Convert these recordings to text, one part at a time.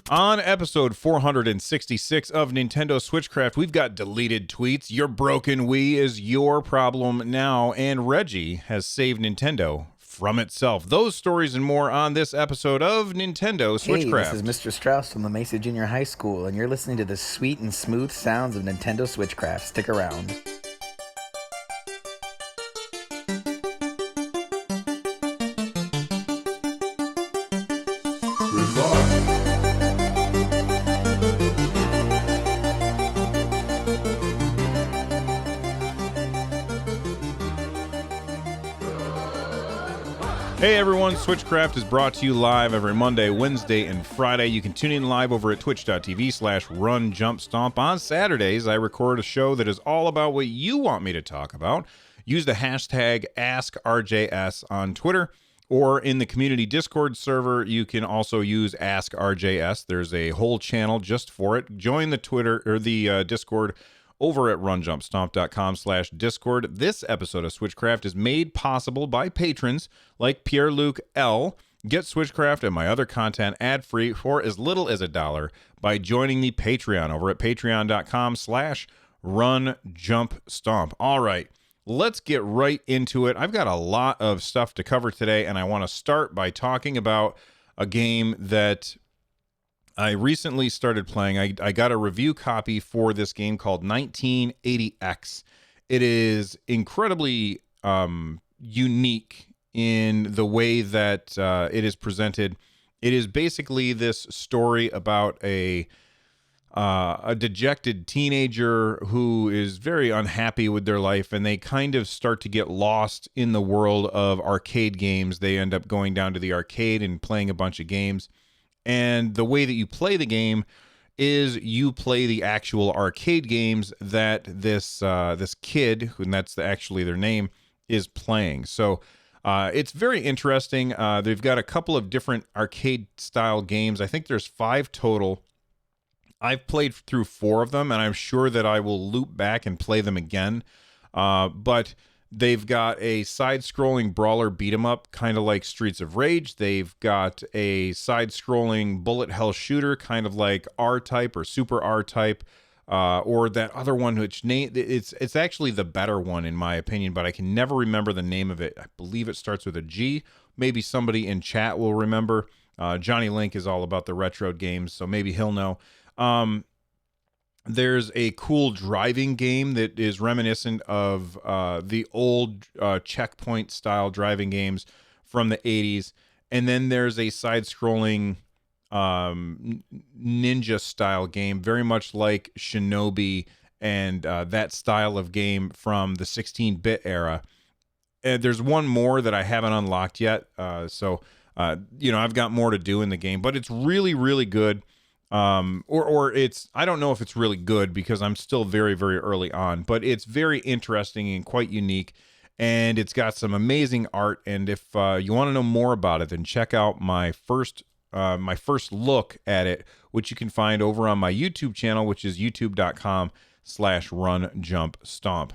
On episode 466 of Nintendo Switchcraft, we've got deleted tweets. Your broken Wii is your problem now, and Reggie has saved Nintendo from itself. Those stories and more on this episode of Nintendo Hey, this is Switchcraft. Mr. Strauss from La Mesa Junior High School, and you're listening to the sweet and smooth sounds of Nintendo Switchcraft. Stick around. Hey everyone, Switchcraft is brought to you live every Monday, Wednesday, and Friday. You can tune in live over at twitch.tv/runjumpstomp. On Saturdays, I record a show that is all about what you want me to talk about. Use the hashtag AskRJS on Twitter, or in the community Discord server, you can also use AskRJS. There's a whole channel just for it. Join the Twitter or the Discord over at runjumpstomp.com/Discord. This episode of Switchcraft is made possible by patrons like Pierre-Luc L. Get Switchcraft and my other content ad-free for as little as $1 by joining the Patreon over at patreon.com/runjumpstomp. All right, let's get right into it. I've got a lot of stuff to cover today, and I want to start by talking about a game that I recently started playing. I got a review copy for this game called 1980X. It is incredibly unique in the way that it is presented. It is basically this story about a dejected teenager who is very unhappy with their life, and they kind of start to get lost in the world of arcade games. They end up going down to the arcade and playing a bunch of games. And the way that you play the game is you play the actual arcade games that this kid, and that's actually their name, is playing. So it's very interesting. They've got a couple of different arcade-style games. I think there's 5 total. I've played through 4 of them, and I'm sure that I will loop back and play them again. But they've got a side-scrolling brawler beat-em-up, kind of like Streets of Rage. They've got a side-scrolling bullet hell shooter, kind of like R-Type or Super R-Type, or that other one, which it's actually the better one in my opinion, but I can never remember the name of it. I believe it starts with a G. Maybe somebody in chat will remember. Johnny Link is all about the retro games, so maybe he'll know. There's a cool driving game that is reminiscent of the old checkpoint style driving games from the 80s. And then there's a side-scrolling ninja style game, very much like Shinobi and that style of game from the 16-bit era. And there's one more that I haven't unlocked yet. So I've got more to do in the game, but it's really, really good. Or it's, I don't know if it's really good because I'm still very, very early on, but it's very interesting and quite unique, and it's got some amazing art. And if you want to know more about it, then check out my first look at it, which you can find over on my YouTube channel, which is youtube.com/runjumpstomp.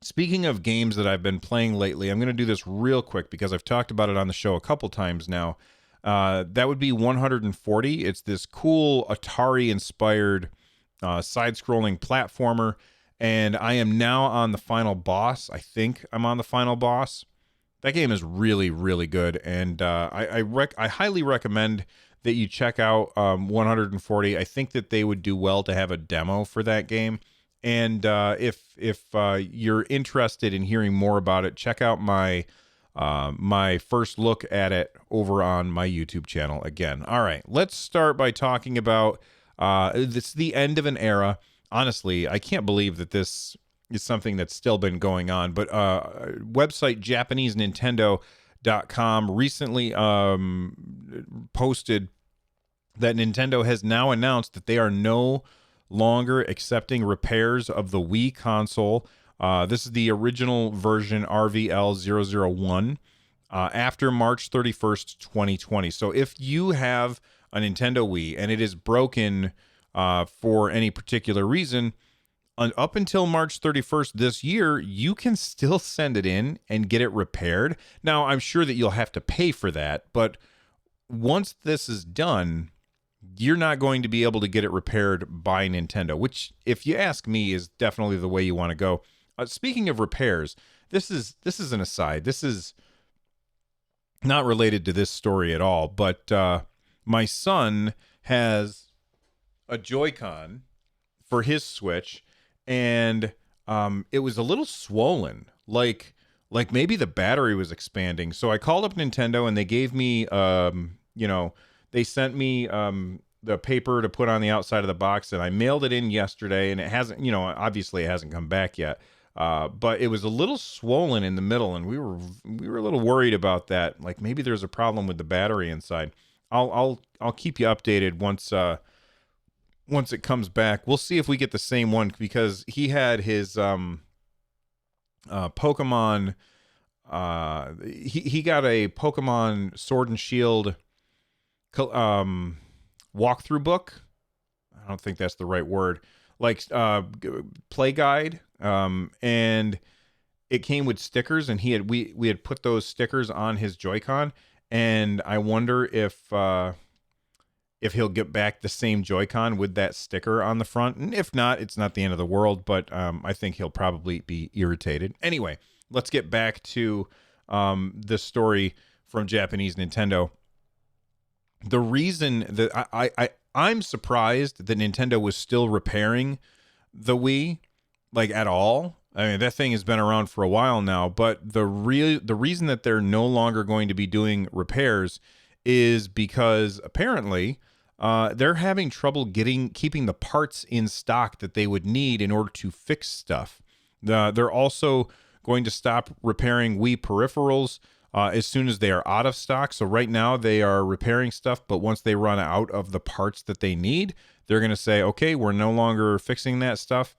Speaking of games that I've been playing lately, I'm going to do this real quick because I've talked about it on the show a couple times now. That would be 140. It's this cool Atari-inspired side-scrolling platformer, and I am now on the final boss. I think I'm on the final boss. That game is really, really good, and I highly recommend that you check out 140. I think that they would do well to have a demo for that game, and if you're interested in hearing more about it, check out my first look at it over on my YouTube channel again. All right, let's start by talking about this the end of an era. Honestly, I can't believe that this is something that's still been going on, but website JapaneseNintendo.com recently posted that Nintendo has now announced that they are no longer accepting repairs of the Wii console. This is the original version RVL001 after March 31st, 2020. So if you have a Nintendo Wii and it is broken for any particular reason, up until March 31st this year, you can still send it in and get it repaired. Now, I'm sure that you'll have to pay for that, but once this is done, you're not going to be able to get it repaired by Nintendo, which, if you ask me, is definitely the way you want to go. Speaking of repairs, this is an aside. This is not related to this story at all, but my son has a Joy-Con for his Switch, and it was a little swollen, like maybe the battery was expanding. So I called up Nintendo, and they gave me, they sent me the paper to put on the outside of the box, and I mailed it in yesterday, and it hasn't, obviously it hasn't come back yet. But it was a little swollen in the middle, and we were a little worried about that. Like maybe there's a problem with the battery inside. I'll keep you updated once it comes back. We'll see if we get the same one, because he had his Pokemon. He got a Pokemon Sword and Shield walkthrough book. I don't think that's the right word. Like play guide, and it came with stickers, and we had put those stickers on his Joy-Con, and I wonder if he'll get back the same Joy-Con with that sticker on the front. And if not, it's not the end of the world, but I think he'll probably be irritated. Anyway, let's get back to this story from Japanese Nintendo. The reason that I'm surprised that Nintendo was still repairing the Wii, like, at all. I mean, that thing has been around for a while now, but the reason that they're no longer going to be doing repairs is because apparently they're having trouble keeping the parts in stock that they would need in order to fix stuff. They're also going to stop repairing Wii peripherals as soon as they are out of stock. So right now they are repairing stuff, but once they run out of the parts that they need, they're going to say, okay, we're no longer fixing that stuff.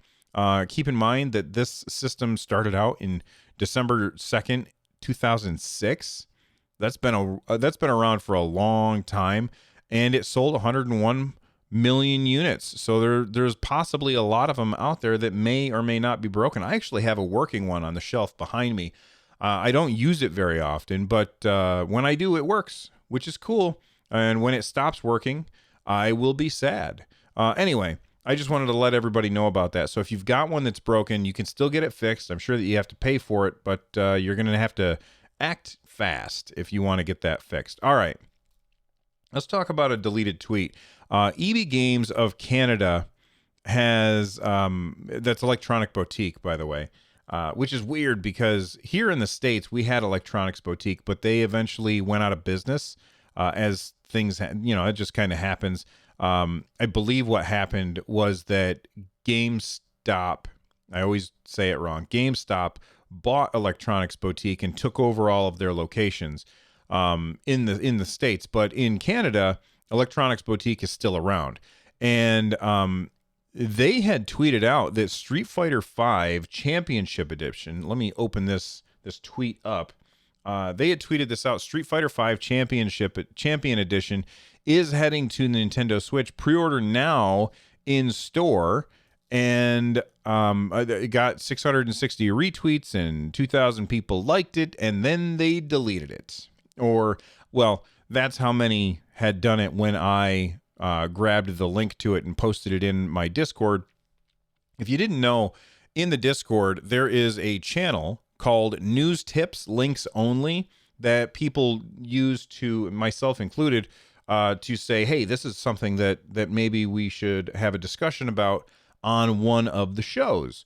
Keep in mind that this system started out in December 2nd, 2006. That's been around for a long time, and it sold 101 million units. So there's possibly a lot of them out there that may or may not be broken. I actually have a working one on the shelf behind me. I don't use it very often, but when I do, it works, which is cool. And when it stops working, I will be sad. Anyway, I just wanted to let everybody know about that. So if you've got one that's broken, you can still get it fixed. I'm sure that you have to pay for it, but you're going to have to act fast if you want to get that fixed. All right. Let's talk about a deleted tweet. EB Games of Canada has, that's Electronic Boutique, by the way, which is weird because here in the States, we had Electronics Boutique, but they eventually went out of business as things, it just kind of happens. I believe what happened was that GameStop, I always say it wrong, GameStop bought Electronics Boutique and took over all of their locations in the States. But in Canada, Electronics Boutique is still around. And they had tweeted out that Street Fighter V Championship Edition, let me open this tweet up. They had tweeted this out. Street Fighter V Champion Edition is heading to Nintendo Switch. Pre-order now in store. And it got 660 retweets and 2,000 people liked it, and then they deleted it. Or, well, that's how many had done it when I grabbed the link to it and posted it in my Discord. If you didn't know, in the Discord, there is a channel called News Tips Links Only that people use, to, myself included, to say, hey, this is something that maybe we should have a discussion about on one of the shows.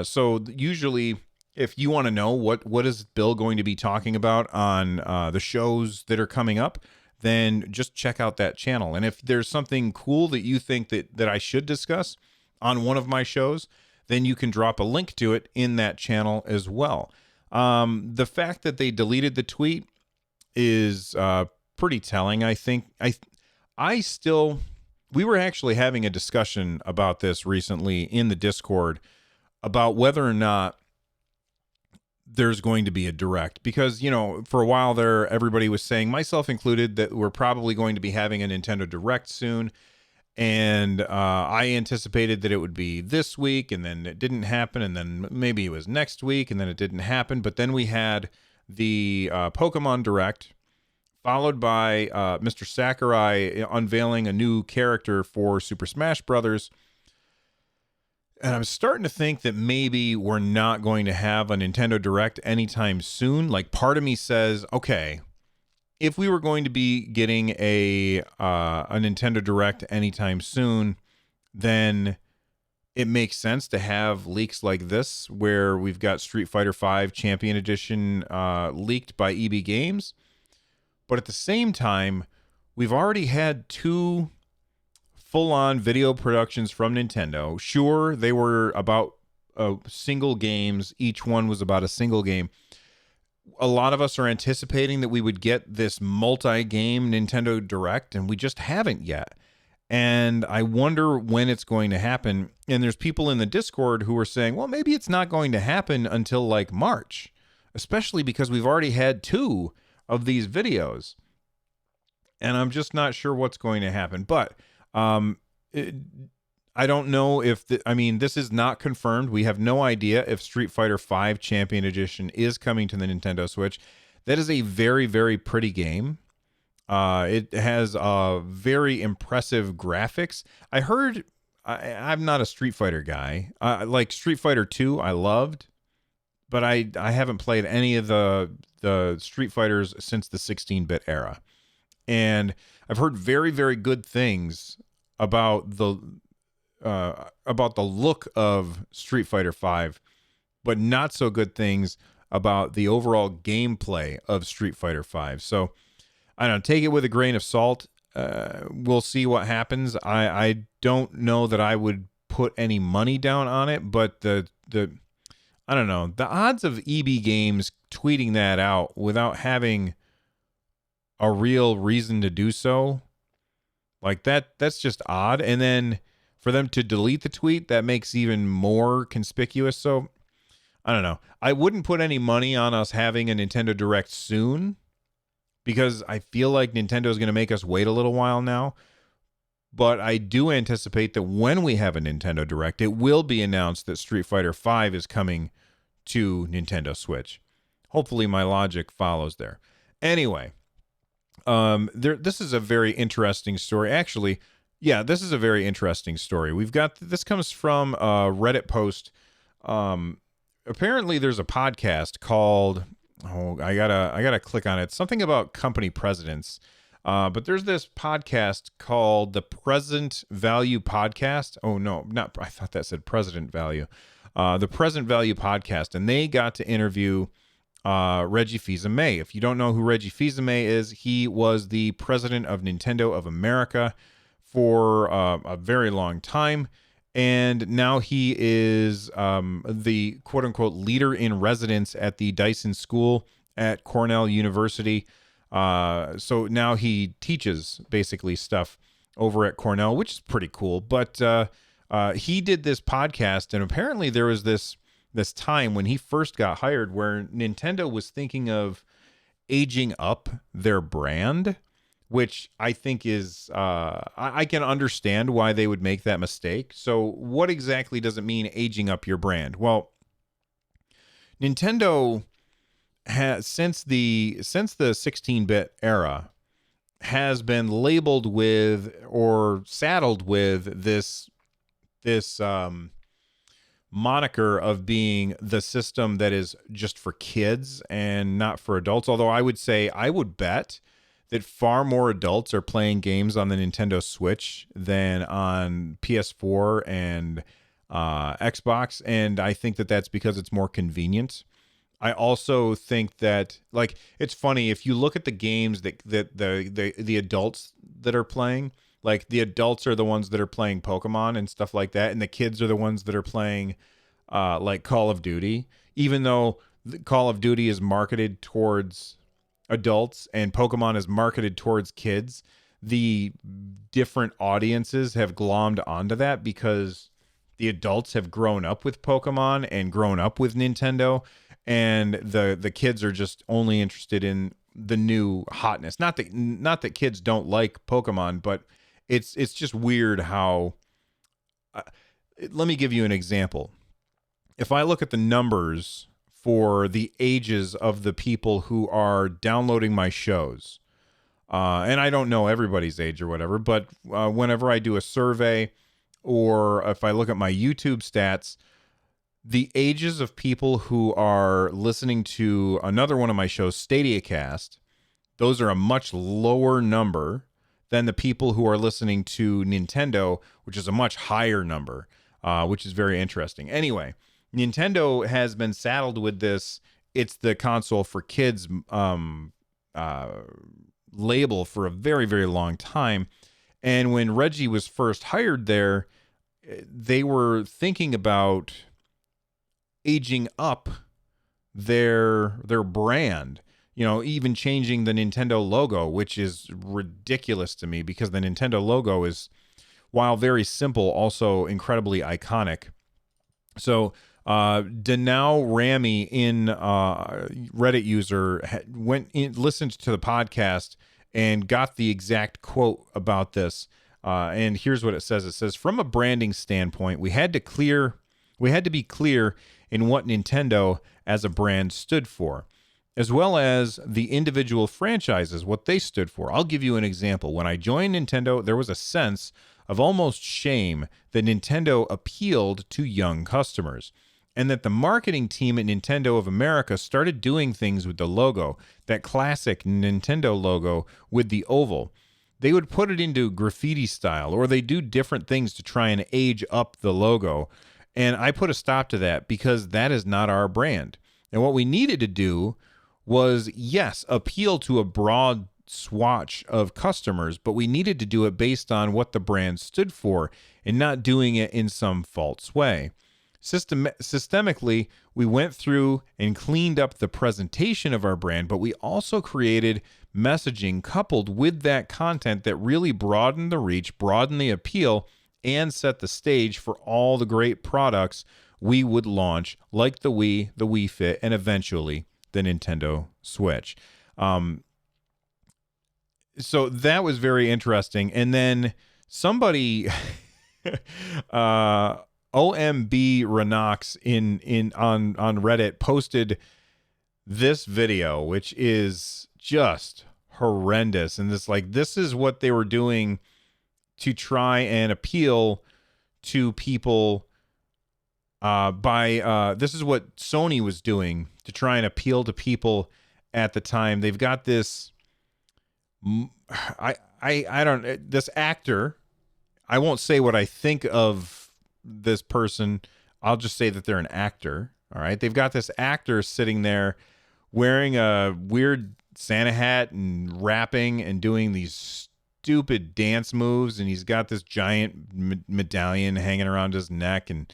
So usually, if you want to know what is Bill going to be talking about on the shows that are coming up, then just check out that channel. And if there's something cool that you think that I should discuss on one of my shows, then you can drop a link to it in that channel as well. The fact that they deleted the tweet is pretty telling, I think. We were actually having a discussion about this recently in the Discord about whether or not there's going to be a direct, because, for a while there, everybody was saying, myself included, that we're probably going to be having a Nintendo Direct soon. And I anticipated that it would be this week, and then it didn't happen. And then maybe it was next week, and then it didn't happen. But then we had the Pokemon Direct followed by Mr. Sakurai unveiling a new character for Super Smash Brothers. And I'm starting to think that maybe we're not going to have a Nintendo Direct anytime soon. Like, part of me says, okay, if we were going to be getting a Nintendo Direct anytime soon, then it makes sense to have leaks like this, where we've got Street Fighter V Champion Edition leaked by EB Games. But at the same time, we've already had two full-on video productions from Nintendo. Sure, they were about single games. Each one was about a single game. A lot of us are anticipating that we would get this multi-game Nintendo Direct, and we just haven't yet. And I wonder when it's going to happen. And there's people in the Discord who are saying, well, maybe it's not going to happen until like March, especially because we've already had two of these videos. And I'm just not sure what's going to happen. But I don't know if this is not confirmed. We have no idea if Street Fighter V Champion Edition is coming to the Nintendo Switch. That is a very, very pretty game. It has very impressive graphics. I heard, I'm not a Street Fighter guy. Like Street Fighter 2, I loved, but I haven't played any of the Street Fighters since the 16-bit era. And I've heard very, very good things about the look of Street Fighter V, but not so good things about the overall gameplay of Street Fighter V. So I don't know, take it with a grain of salt. We'll see what happens. I don't know that I would put any money down on it, but the I don't know, the odds of EB Games tweeting that out without having a real reason to do so, like that's just odd. And then for them to delete the tweet, that makes even more conspicuous. So I don't know. I wouldn't put any money on us having a Nintendo Direct soon, because I feel like Nintendo is going to make us wait a little while now. But I do anticipate that when we have a Nintendo Direct, it will be announced that Street Fighter V is coming to Nintendo Switch. Hopefully my logic follows there. Anyway, this is a very interesting story. Actually, yeah, this is a very interesting story. This comes from a Reddit post. Apparently there's a podcast called, I gotta click on it. Something about company presidents. But there's this podcast called the Present Value Podcast. Oh no, I thought that said President Value. The Present Value Podcast, and they got to interview Reggie Fils-Aimé. If you don't know who Reggie Fils-Aimé is, he was the president of Nintendo of America for a very long time. And now he is the quote-unquote leader in residence at the Dyson School at Cornell University. So now he teaches basically stuff over at Cornell, which is pretty cool. But he did this podcast, and apparently there was this time when he first got hired where Nintendo was thinking of aging up their brand, which I think is, I can understand why they would make that mistake. So what exactly does it mean, aging up your brand? Well, Nintendo has, since the 16-bit era, has been labeled with or saddled with this moniker of being the system that is just for kids and not for adults. Although I would bet that far more adults are playing games on the Nintendo Switch than on PS4 and Xbox, and I think that that's because it's more convenient. I also think that, like, it's funny if you look at the games that the adults that are playing, like the adults are the ones that are playing Pokemon and stuff like that, and the kids are the ones that are playing like Call of Duty, even though Call of Duty is marketed towards adults and Pokemon is marketed towards kids. The different audiences have glommed onto that because the adults have grown up with Pokemon and grown up with Nintendo, and the kids are just only interested in the new hotness. Not that kids don't like Pokemon, but it's just weird how. Let me give you an example. If I look at the numbers for the ages of the people who are downloading my shows, And I don't know everybody's age or whatever, but whenever I do a survey or if I look at my YouTube stats, the ages of people who are listening to another one of my shows, StadiaCast, those are a much lower number than the people who are listening to Nintendo, which is a much higher number, which is very interesting. Anyway, Nintendo has been saddled with this. It's the console for kids uh, label for a very, very long time. And when Reggie was first hired there, they were thinking about aging up their brand, even changing the Nintendo logo, which is ridiculous to me because the Nintendo logo is, while very simple, also incredibly iconic. So Danao Rami, in Reddit user, went in, listened to the podcast and got the exact quote about this. And here's what it says. It says, from a branding standpoint, we had to be clear in what Nintendo as a brand stood for, as well as the individual franchises, what they stood for. I'll give you an example. When I joined Nintendo, there was a sense of almost shame that Nintendo appealed to young customers, and that the marketing team at Nintendo of America started doing things with the logo, that classic Nintendo logo with the oval. They would put it into graffiti style, or they do different things to try and age up the logo. And I put a stop to that because that is not our brand. And what we needed to do was, yes, appeal to a broad swatch of customers, but we needed to do it based on what the brand stood for and not doing it in some false way. Systemically, we went through and cleaned up the presentation of our brand, but we also created messaging coupled with that content that really broadened the reach, broadened the appeal, and set the stage for all the great products we would launch, like the Wii, the Wii Fit, and eventually the Nintendo Switch. So that was very interesting. And then somebody, OMB Renox on Reddit posted this video, which is just horrendous. And this is what they were doing to try and appeal to people this is what Sony was doing to try and appeal to people at the time. They've got this this actor. I won't say what I think of this person. I'll just say that they're an actor. All right. They've got this actor sitting there wearing a weird Santa hat and rapping and doing these stupid dance moves. And he's got this giant medallion hanging around his neck. And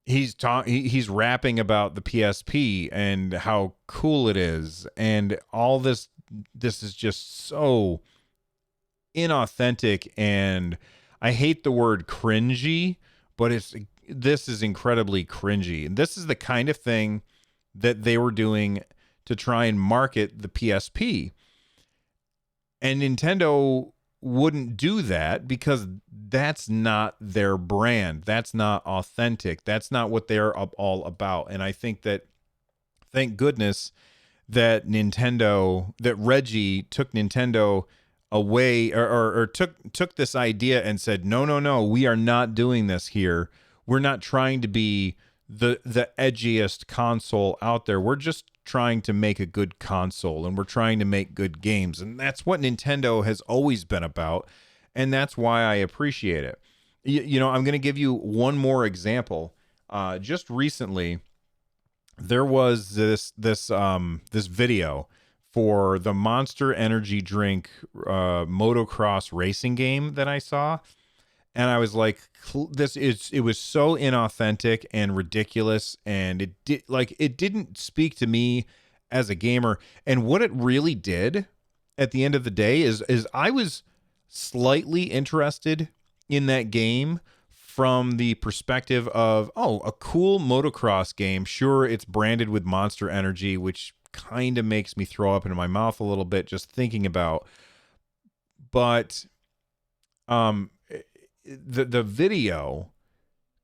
he's rapping about the PSP and how cool it is. And all this is just so inauthentic, and I hate the word cringy, but this is incredibly cringy. This is the kind of thing that they were doing to try and market the PSP. And Nintendo wouldn't do that because that's not their brand. That's not authentic. That's not what they're all about. And I think that, thank goodness that Reggie took Nintendo away, or took this idea and said, no, we are not doing this here. We're not trying to be the edgiest console out there. We're just trying to make a good console, and we're trying to make good games. And that's what Nintendo has always been about. And that's why I appreciate it. I'm going to give you one more example. Just recently, there was this video for the Monster Energy drink motocross racing game that I saw, and I was like, it was so inauthentic and ridiculous, and it didn't speak to me as a gamer. And what it really did at the end of the day is I was slightly interested in that game from the perspective of, a cool motocross game. Sure, it's branded with Monster Energy, which kind of makes me throw up into my mouth a little bit just thinking about. But the video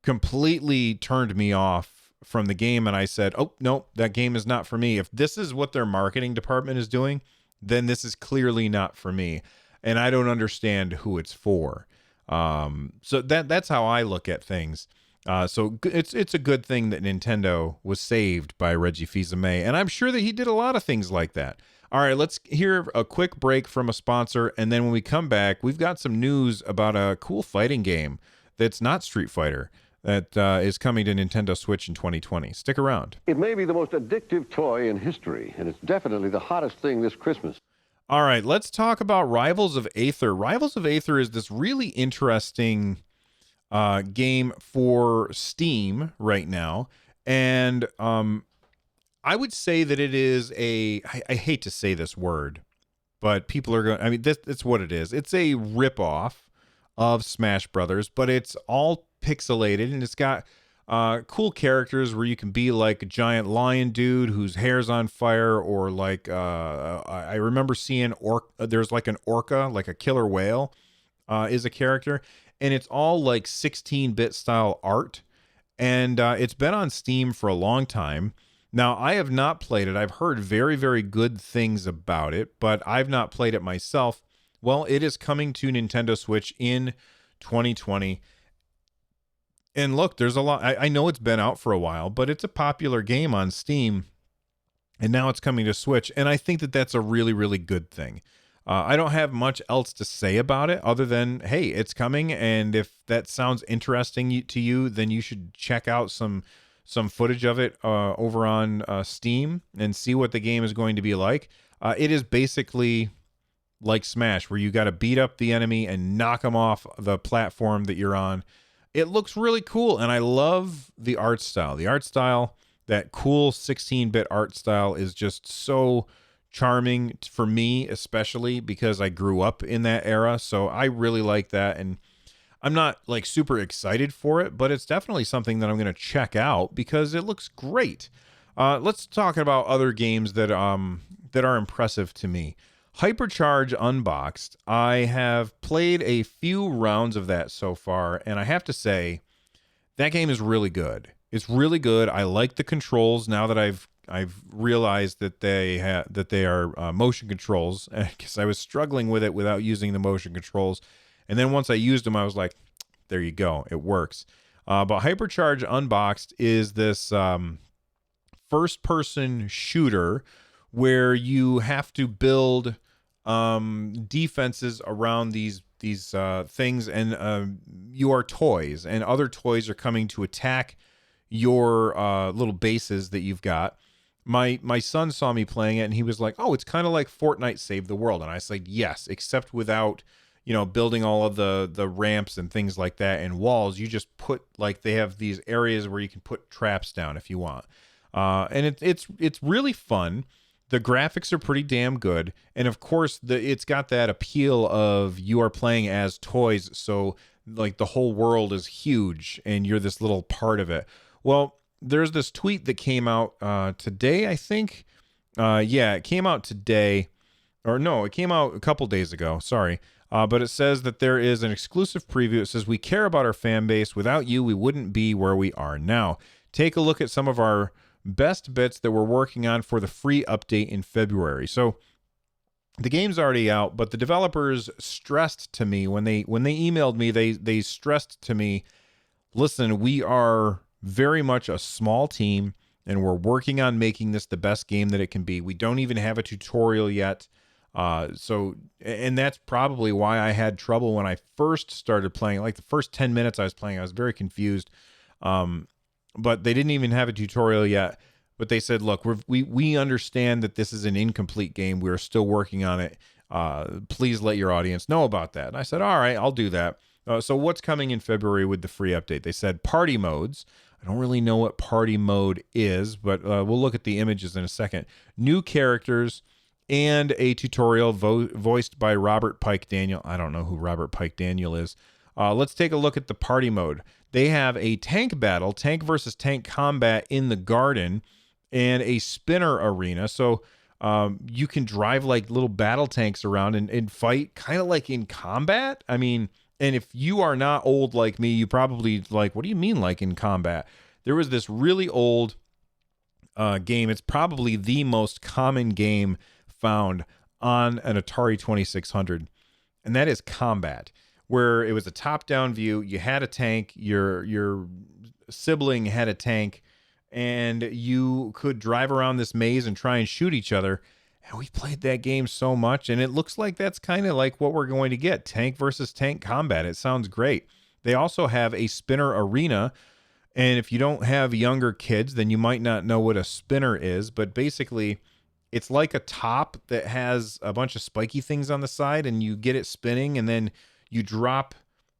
completely turned me off from the game, and I said, oh, no, that game is not for me. If this is what their marketing department is doing, then this is clearly not for me, and I don't understand who it's for. So that's how I look at things. It's a good thing that Nintendo was saved by Reggie Fils-Aimé, and I'm sure that he did a lot of things like that. All right, let's hear a quick break from a sponsor, and then when we come back, we've got some news about a cool fighting game that's not Street Fighter that is coming to Nintendo Switch in 2020. Stick around. It may be the most addictive toy in history, and it's definitely the hottest thing this Christmas. All right, let's talk about Rivals of Aether. Rivals of Aether is this really interesting game for Steam right now, and I would say that it is I hate to say this word, but people are going, I mean, it's what it is. It's a ripoff of Smash Brothers, but it's all pixelated, and it's got cool characters where you can be like a giant lion dude whose hair's on fire, or like I remember seeing there's like an orca, like a killer whale is a character, and it's all like 16-bit style art, and it's been on Steam for a long time. Now, I have not played it. I've heard very, very good things about it, but I've not played it myself. Well, it is coming to Nintendo Switch in 2020. And look, there's a lot. I know it's been out for a while, but it's a popular game on Steam, and now it's coming to Switch. And I think that that's a really, really good thing. I don't have much else to say about it other than, hey, it's coming. And if that sounds interesting to you, then you should check out some footage of it over on Steam and see what the game is going to be like. It is basically like Smash, where you got to beat up the enemy and knock them off the platform that you're on. It looks really cool, and I love the art style. The art style, that cool 16-bit art style, is just so charming for me, especially because I grew up in that era. So I really like that, and I'm not like super excited for it, but it's definitely something that I'm going to check out because it looks great. Let's talk about other games that are impressive to me. Hypercharge Unboxed. I have played a few rounds of that so far, and I have to say that game is really good. It's really good. I like the controls now that I've realized that they are motion controls, because I was struggling with it without using the motion controls. And then once I used them, I was like, there you go, it works. But Hypercharge Unboxed is this first-person shooter where you have to build defenses around these things, and you are toys, and other toys are coming to attack your little bases that you've got. My son saw me playing it, and he was like, oh, it's kind of like Fortnite Save the World. And I said, yes, except without building all of the ramps and things like that and walls. You just put, like, they have these areas where you can put traps down if you want. And it's really fun. The graphics are pretty damn good. And of course, it's got that appeal of you are playing as toys. So like the whole world is huge and you're this little part of it. Well, there's this tweet that came out today, I think. Yeah, it came out today. Or no, it came out a couple days ago. Sorry. But it says that there is an exclusive preview. It says, we care about our fan base. Without you, we wouldn't be where we are now. Take a look at some of our best bits that we're working on for the free update in February. So the game's already out, but the developers stressed to me when they emailed me, they stressed to me, listen, we are very much a small team and we're working on making this the best game that it can be. We don't even have a tutorial yet. And that's probably why I had trouble when I first started playing. Like the first 10 minutes I was playing, I was very confused. But they didn't even have a tutorial yet. But they said, look, we understand that this is an incomplete game. We're still working on it. Please let your audience know about that. And I said, all right, I'll do that. So what's coming in February with the free update? They said party modes. I don't really know what party mode is, but we'll look at the images in a second. New characters and a tutorial voiced by Robert Pike Daniel. I don't know who Robert Pike Daniel is. Let's take a look at the party mode. They have a tank battle, tank versus tank combat in the garden, and a spinner arena. So you can drive like little battle tanks around and fight kind of like in combat. I mean, and if you are not old like me, you probably like, what do you mean like in combat? There was this really old game. It's probably the most common game found on an Atari 2600, and that is Combat, where it was a top-down view. You had a tank, your sibling had a tank, and you could drive around this maze and try and shoot each other. And we played that game so much, and it looks like that's kind of like what we're going to get, tank versus tank combat. It sounds great. They also have a spinner arena, and if you don't have younger kids, then you might not know what a spinner is, but basically it's like a top that has a bunch of spiky things on the side, and you get it spinning, and then you drop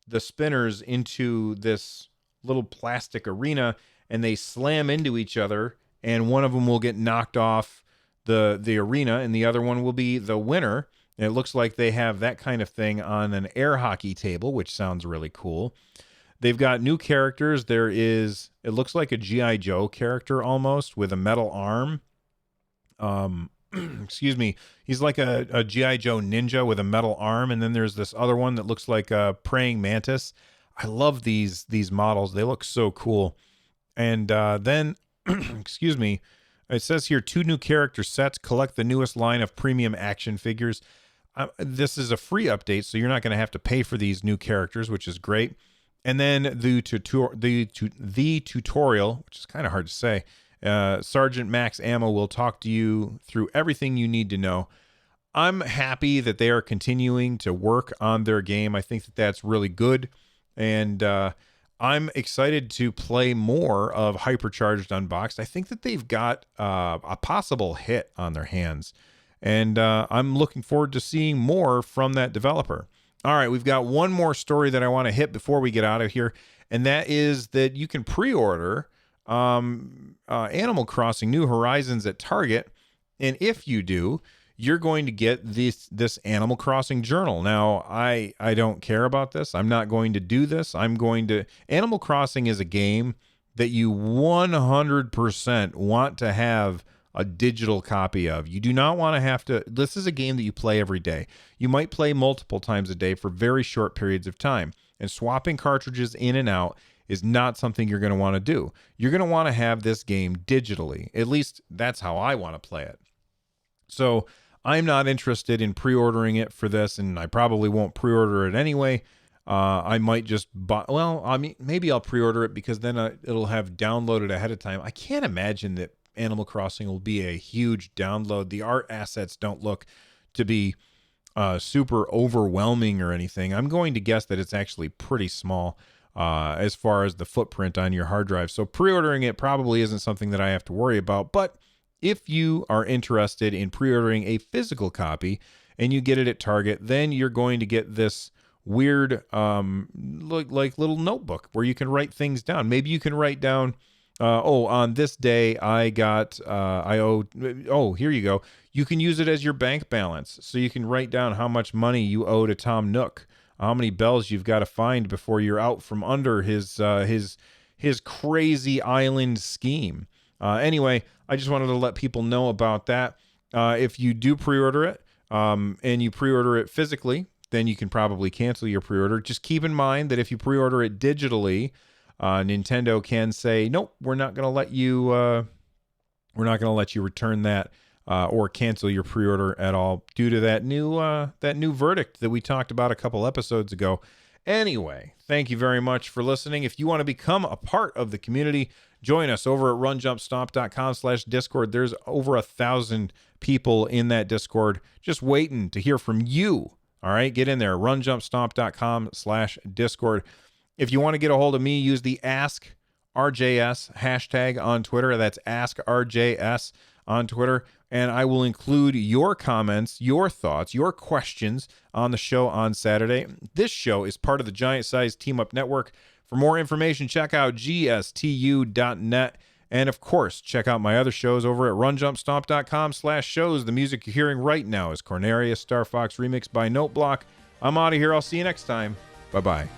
the spinners into this little plastic arena, and they slam into each other, and one of them will get knocked off the arena, and the other one will be the winner. And it looks like they have that kind of thing on an air hockey table, which sounds really cool. They've got new characters. It looks like a G.I. Joe character almost with a metal arm. Excuse me. He's like a G.I. Joe ninja with a metal arm. And then there's this other one that looks like a praying mantis. I love these models. They look so cool. And then, excuse me, it says here 2 new character sets. Collect the newest line of premium action figures. This is a free update, so you're not going to have to pay for these new characters, which is great. And then the tutorial, which is kind of hard to say. Sergeant Max Ammo will talk to you through everything you need to know. I'm happy that they are continuing to work on their game. I think that that's really good. And I'm excited to play more of Hypercharged Unboxed. I think that they've got a possible hit on their hands. And I'm looking forward to seeing more from that developer. All right, we've got one more story that I want to hit before we get out of here, and that is that you can pre-order Animal Crossing New Horizons at Target, and if you do, you're going to get this Animal Crossing journal. Now, I don't care about this. I'm not going to do this. Animal Crossing is a game that you 100% want to have a digital copy of. You do not want to have to. This is a game that you play every day. You might play multiple times a day for very short periods of time. And swapping cartridges in and out is not something you're going to want to do. You're going to want to have this game digitally. At least that's how I want to play it. So I'm not interested in pre-ordering it for this, and I probably won't pre-order it anyway. I might just buy. Well, I mean, maybe I'll pre-order it because then it'll have downloaded ahead of time. I can't imagine that Animal Crossing will be a huge download. The art assets don't look to be super overwhelming or anything. I'm going to guess that it's actually pretty small as far as the footprint on your hard drive. So pre-ordering it probably isn't something that I have to worry about. But if you are interested in pre-ordering a physical copy and you get it at Target, then you're going to get this weird like little notebook where you can write things down. Maybe you can write down on this day I owe, here you go. You can use it as your bank balance. So you can write down how much money you owe to Tom Nook, how many bells you've got to find before you're out from under his crazy island scheme. Anyway, I just wanted to let people know about that. If you do pre-order it, and you pre-order it physically, then you can probably cancel your pre-order. Just keep in mind that if you pre-order it digitally, Nintendo can say, nope, we're not going to let you return that or cancel your pre-order at all due to that new verdict that we talked about a couple episodes ago. Anyway, thank you very much for listening. If you want to become a part of the community, join us over at runjumpstomp.com/Discord. There's over 1,000 people in that Discord just waiting to hear from you. All right, get in there, runjumpstomp.com/Discord. If you want to get a hold of me, use the Ask RJS hashtag on Twitter. That's Ask RJS on Twitter. And I will include your comments, your thoughts, your questions on the show on Saturday. This show is part of the Giant Size Team Up Network. For more information, check out gstu.net. And of course, check out my other shows over at runjumpstomp.com/shows. The music you're hearing right now is Cornerius Star Fox remixed by Noteblock. I'm out of here. I'll see you next time. Bye-bye.